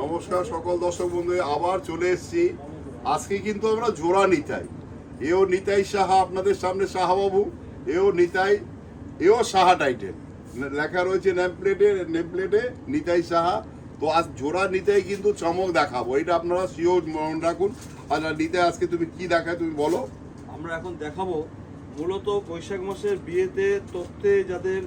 নমস্কার সকল দর্শক বন্ধু, আবার চলে এসেছি। আজকে কিন্তু আমরা জোড়া নিতাই, এও নিতাই সাহা আপনাদের সামনে, সাহাবাবু এও নিতাই, এও সাহা টাইটেল লেখা রয়েছে নেমপ্লেটে নিতাই সাহা। তো আজ জোড়া নিতাই কিন্তু চমক দেখাবো, এটা আপনারা শিওর মনে রাখুন। আচ্ছা নিতাই, আজকে তুমি কি দেখায় তুমি বলো। আমরা এখন দেখাবো মূলত বৈশাখ মাসের বিয়েতে তত্ত্বে যাদের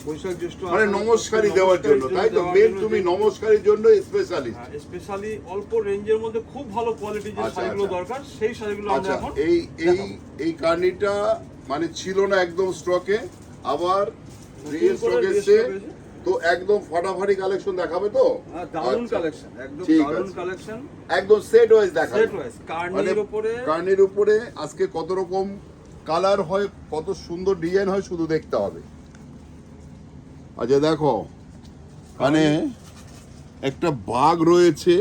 বৈশাখ জ্যৈষ্ঠ মানে নমস্কারী দেওয়ার জন্য, তাই তো? মেন তুমি নমস্কারীর জন্য স্পেশালিস্ট। স্পেশালি অল্প রেঞ্জের মধ্যে খুব ভালো কোয়ালিটির যে শাড়িগুলো দরকার সেই শাড়িগুলো আমরা আচ্ছা, এখন এই কার্নিটা মানে ছিল না একদম স্টকে, আবার রিস্টক এসেছে। তো একদম ফাটাফাটি কালেকশন দেখাবে তো? দারুণ আচ্ছা, কালেকশন, একদম ঠিক দারুণ আছে। কালেকশন, একদম সেট ওয়াইজ দেখাবে। সেট ওয়াইজ কার্নির উপরে আজকে কত রকম কালার হয়, কত সুন্দর ডিজাইন হয়, শুধু দেখতে হবে। আচ্ছা দেখো, মানে একটা বাঘ রয়েছে,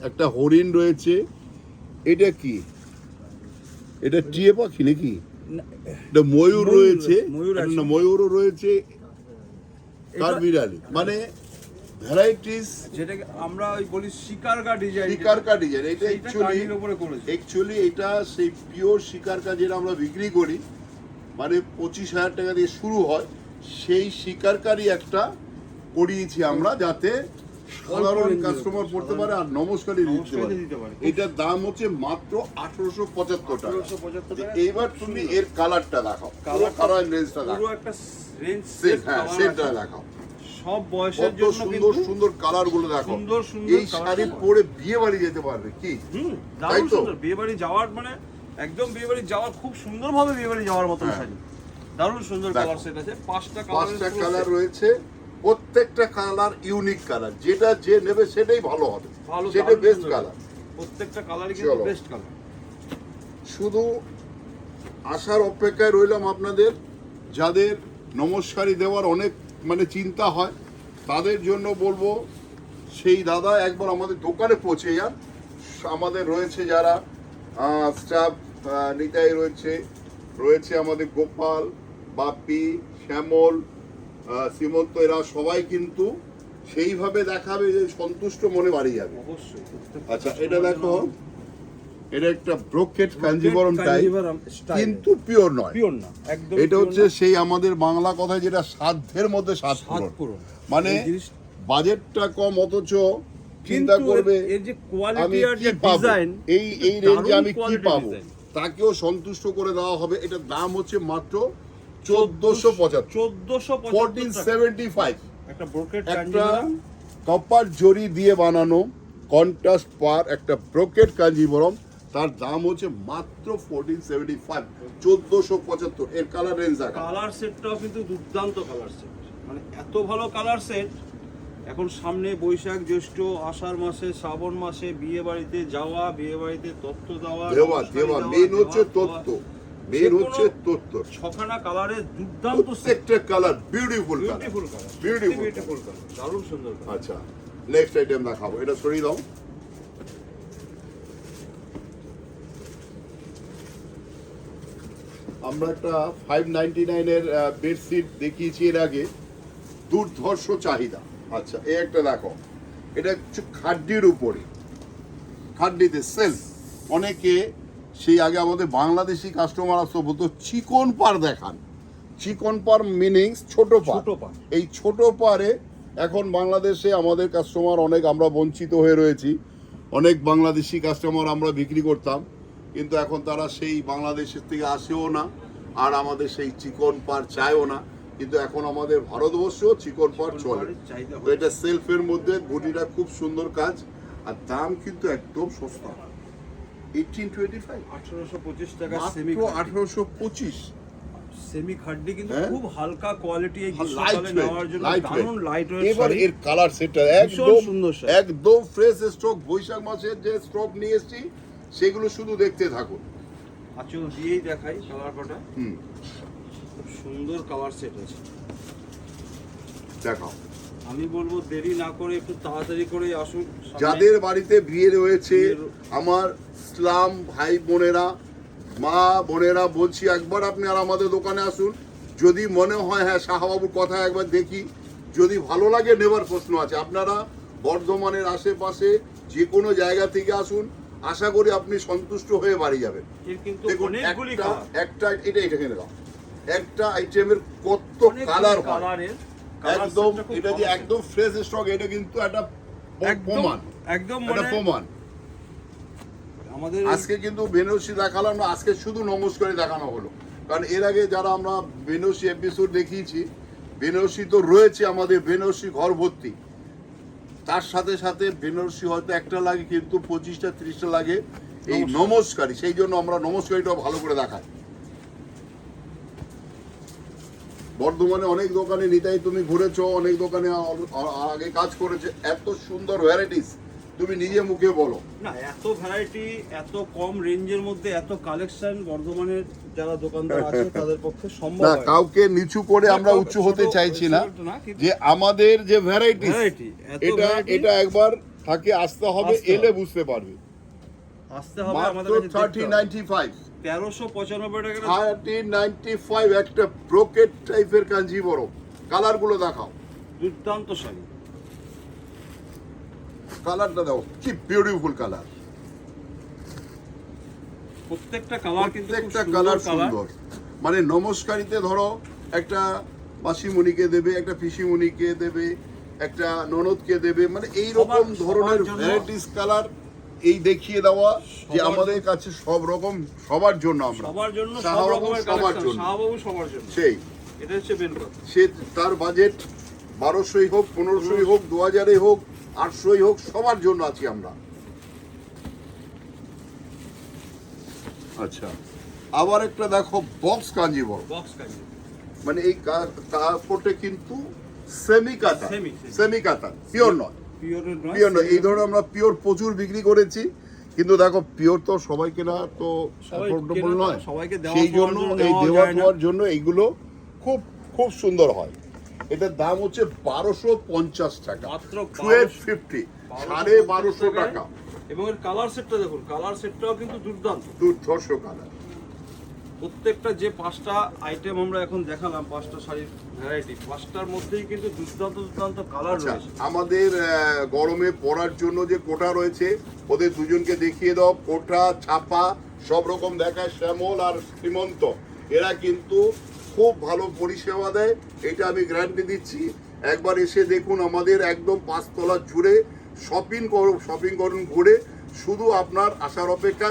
একটা হরিণ রয়েছে, এটা কি? এটা টিয়ে পাখি নাকি? এটা ময়ূর রয়েছে, ময়ূরও রয়েছে, কাঠবিড়ালি, মানে ভ্যারাইটিস, যেটাকে আমরা ওই বলি শিকারকা ডিজাইন। শিকারকা ডিজাইন এটা অ্যাকচুয়ালি এটা সেই পিওর শিকারকা যেটা আমরা বিক্রি করি, মানে 25,000 টাকা দিয়ে শুরু হয়, সেই শিকারকারই একটা করিয়েছি আমরা, যাতে সাধারণ কাস্টমার পড়তে পারে আর নমস্কারই দিতে পারে। এটার দাম হচ্ছে মাত্র 1875 টাকা। এইবার তুমি এর কালারটা দেখাও, কালার রেঞ্জটা দেখাও, একটা রেঞ্জ হ্যাঁ সেটা দেখাও। সব বয়সের কত জন্য সুন্দর সুন্দর কালার গুলো দেখো, সুন্দর সুন্দর এই শাড়ি পরে বিয়ে বাড়ি যেতে পারবে কি? দারুণ সুন্দর বিয়ে বাড়ি যাওয়ার, মানে একদম বিয়ে বাড়ি যাওয়ার, খুব সুন্দর ভাবে বিয়ে বাড়ি যাওয়ার মতো শাড়ি। দারুণ সুন্দর কালার সেট আছে, পাঁচটা কালার রয়েছে, প্রত্যেকটা কালার ইউনিক কালার, যেটা যে নেবে সেটাই ভালো হবে, সেটা বেস্ট কালার, প্রত্যেকটা কালারই কিন্তু বেস্ট কালার। শুধু আসার অপেক্ষায় রইলাম আপনাদের, যাদের নমস্কারী দেওয়ার অনেক মানে চিন্তা হয়, তাদের জন্য বলবো সেই দাদা একবার আমাদের দোকানে পৌঁছে যান। আমাদের রয়েছে যারা স্টাফ, নিতাই রয়েছে আমাদের গোপাল, বাপি, শ্যামল, সীমন্ত, এরা সবাই কিন্তু সেইভাবে দেখাবে যে সন্তুষ্ট মনে বাড়ি যাবে অবশ্যই। আচ্ছা এটা দেখো, এটা একটা ব্রোকেট কাঞ্জিবরম টাইপ, কিন্তু পিওর নয়, পিওর না একদম। এটা হচ্ছে সেই আমাদের বাংলা কথায় যেটা সাধ্যের মধ্যে স্বাদ পূরণ, মানে বাজেটটা কম অথচ চিন্তা করবে এর যে কোয়ালিটি আর যে ডিজাইন, এই রেঞ্জে আমি কি পাবো, তাকেও সন্তুষ্ট করে দেওয়া হবে। এটার দাম হচ্ছে মাত্র 1475। একটা ব্রোকেট একটা কপার জরি দিয়ে বানানো কন্ট্রাস্ট পার একটা ব্রোকেট কাঞ্জিবরম, তার দাম হচ্ছে মাত্র 1475, 1475। এর কালার রেঞ্জ, কালার সেটটাও কিন্তু দুর্দান্ত কালার সেট, মানে এত ভালো কালার সেট। এখন সামনে বৈশাখ জ্যৈষ্ঠ আষাঢ় মাসে, শ্রাবণ মাসে বিয়ে বাড়িতে যাওয়া, বিয়ে বাড়িতে তত্ত্ব দেওয়া, মেন হচ্ছে তত্ত্ব, মেন হচ্ছে তত্ত্ব। ছখানা কালারের দুর্দান্ত প্রত্যেকটা colour beautiful colour, beautiful colour, দারুণ সুন্দর। আচ্ছা নেক্সট আইটেম দেখাবো, এটা সরিয়ে দাও। আমরা একটা 599 এর বেডশিট দেখিয়েছি এর আগে, দুর্ধর্ষ চাহিদা। আচ্ছা এই একটা দেখো, এটা হচ্ছে খাড্ডির উপরে, খাড্ডিতে সেলফ। অনেকে সেই আগে আমাদের বাংলাদেশি কাস্টমার আসতো, বলতো চিকন পার দেখান। চিকন পার মিনিংস ছোট পার। এই ছোট পারে এখন বাংলাদেশে আমাদের কাস্টমার অনেক, আমরা বঞ্চিত হয়ে রয়েছি। অনেক বাংলাদেশি কাস্টমার আমরা বিক্রি করতাম, কিন্তু এখন তারা সেই বাংলাদেশের থেকে আসেও না, আর আমাদের সেই চিকন পার চায়ও না। কিন্তু এখন আমাদের ভারতবর্ষ চিকন পার চলে। তো এটা সেলফের মধ্যে, বডিটা খুব সুন্দর কাজ, আর দাম কিন্তু একদম সস্তা, 1825 টাকা। 1825 সেমি খাড্ডি, কিন্তু খুব হালকা কোয়ালিটি, এই গ্রীষ্মকালে নেওয়ার জন্য দারুণ লাইট ওয়েট। এবার এর কালার সেটটা একদম ফ্রেশ স্টক, বৈশাখ মাসের যে স্টক নিয়ে এসেছি সেগুলো শুধু দেখতে থাকুন। আঁচল দিয়েই দেখাই কালার কটা, খুব সুন্দর কালার সেট আছে, দেখাও। আমি বলবো দেরি না করে একটু তাড়াতাড়ি করে আসুন। যাদের বাড়িতে বিয়ে রয়েছে, আমার ইসলাম ভাই বোনেরা, মা বোনেরা, বলছি একবার আপনি আর আমাদের দোকানে আসুন। যদি মনে হয় হ্যাঁ শাহবাবুর কথা একবার দেখি, যদি ভালো লাগে নেবার প্রশ্ন আছে। আপনারা বর্ধমানের আশেপাশে যে কোনো জায়গা থেকে আসুন, আশা করি আপনি সন্তুষ্ট হয়ে বাড়ি যাবেন। এর কিন্তু দেখুন অনেকগুলি একটা কালার, একটা এটা কিনে দাও, একটা আইটেমের কত কালার হয় কালারের একদম। এটা যে একদম ফ্রেশ স্টক, এটা কিন্তু একটা প্রমাণ, একদম এটা মানে প্রমাণ। আমাদের আজকে কিন্তু বেনারসি দেখালাম না, আজকে শুধু নমস্কারই দেখানো হলো, কারণ এর আগে যারা আমরা বেনারসি এপিসোড দেখিয়েছি, বেনারসি তো রয়েছে আমাদের, বেনারসি ঘর ভর্তি। তার সাথে সাথে বেনারসি হয়তো একটা লাগে, কিন্তু 25টা 30টা লাগে এই নমস্কারী। সেই জন্য আমরা নমস্কারীটাও ভালো করে দেখাই। বর্ধমানে অনেক দোকানে নিতাই তুমি ঘুরেছো, অনেক দোকানে আগে কাজ করেছে, এত সুন্দর ভ্যারাইটিস তুমি নিজে মুখে বলো না, এত ভ্যারাইটি, এত কম রেঞ্জের মধ্যে এত কালেকশন বর্ধমানের যারা দোকানদার আছে তাদের পক্ষে সম্ভব না। হয় না। কাউকে নিচু করে আমরা উঁচু হতে চাইছি না, যে আমাদের যে ভ্যারাইটি এটা এটা একবার থাকে, আসতে হবে, এলে বুঝতে পারবে। আসতে হবে আমাদের মাত্র কাছে 1395 1395 টাকা 1395 একটা ব্রোকেট টাইপের কাঞ্জিবরম। কালার গুলো দেখাও, দুর্দান্ত শাড়ি। কালারটা দাও, কি বিউটিফুল কালার, প্রত্যেকটা কালার কিন্তু খুব প্রত্যেকটা সুন্দর কালার কালার। সুন্দর। মানে নমস্কারিতে ধরো একটা মাসিমণিকে দেবে, একটা পিসিমণিকে দেবে, একটা ননদকে দেবে, মানে এই রকম সবার ধরনের জন্য। ভ্যারাইটিস কালার এই দেখিয়ে দেওয়া যে সবার আমাদের কাছে সব রকম, সবার জন্য আমরা সবার জন্য সব শাহবাবু রকমের সবার কালেকশন, জন্য। শাহবাবু সবার জন্য। সেই এটা হচ্ছে মেন কথা। সে তার বাজেট 1200ই হোক, 1500ই হোক, 2000ই হোক, 800ই হোক, সবার জন্য আছি আমরা। আচ্ছা, আবার একটা দেখো বক্স কাঞ্জিবরম, বক্স কাজি মানে এই কাপড়টা কিন্তু সেমি কাতান, Semi, সেমি কাতান, পিওর নয়, পিওরের নয়, পিওর নয়। এই ধরনের আমরা পিওর প্রচুর বিক্রি করেছি, কিন্তু দেখো পিওর তো সবাইকে না তো সবাই অ্যাফোর্ডেবল কেনে না, নয়, সবাইকে দেওয়া সেই জন্য পাওয়ার জন্য এই নেওয়া দেওয়া যায় না। পাওয়ার জন্য এইগুলো খুব খুব সুন্দর হয়। এটার দাম হচ্ছে 1250 টাকা, মাত্র 1250, 1250 টাকা। এবং এর কালার সেটটা দেখুন, কালার সেটটাও কিন্তু দুর্দান্ত। দুর্ধর্ষ কালার। প্রত্যেকটা যে 5টা আইটেম আমরা এখন দেখালাম, 5টা শাড়ির ভ্যারাইটি, 5টার মধ্যেই কিন্তু দুর্দান্ত দুর্দান্ত কালার আচ্ছা, রয়েছে। আমাদের গরমে পরার জন্য যে কোটা রয়েছে, ওদের দুজনকে দেখিয়ে দাও। কোটা, ছাপা সব রকম দেখায়। শ্যামল আর শ্রীমন্ত এরা কিন্তু খুব ভালো পরিষেবা দেয়, এটা আমি গ্যারান্টি দিচ্ছি। একবার এসে দেখুন, আমাদের একদম 5 তলা জুড়ে শপিং করুন ঘুরে। শুধু আপনার আসার অপেক্ষা।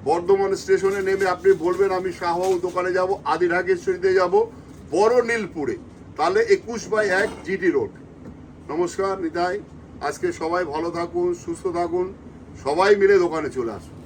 বর্ধমান স্টেশনে নেমে আপনি বলবেন আমি শাহবাবু দোকানে যাব, আদি ঢাকেশ্বরীতে যাব, বড় নীলপুরে, তাহলে 21/1 জিটি রোড। নমস্কার নিতাই, আজকে সবাই ভালো থাকুন, সুস্থ থাকুন, সবাই মিলে দোকানে চলে আসুন।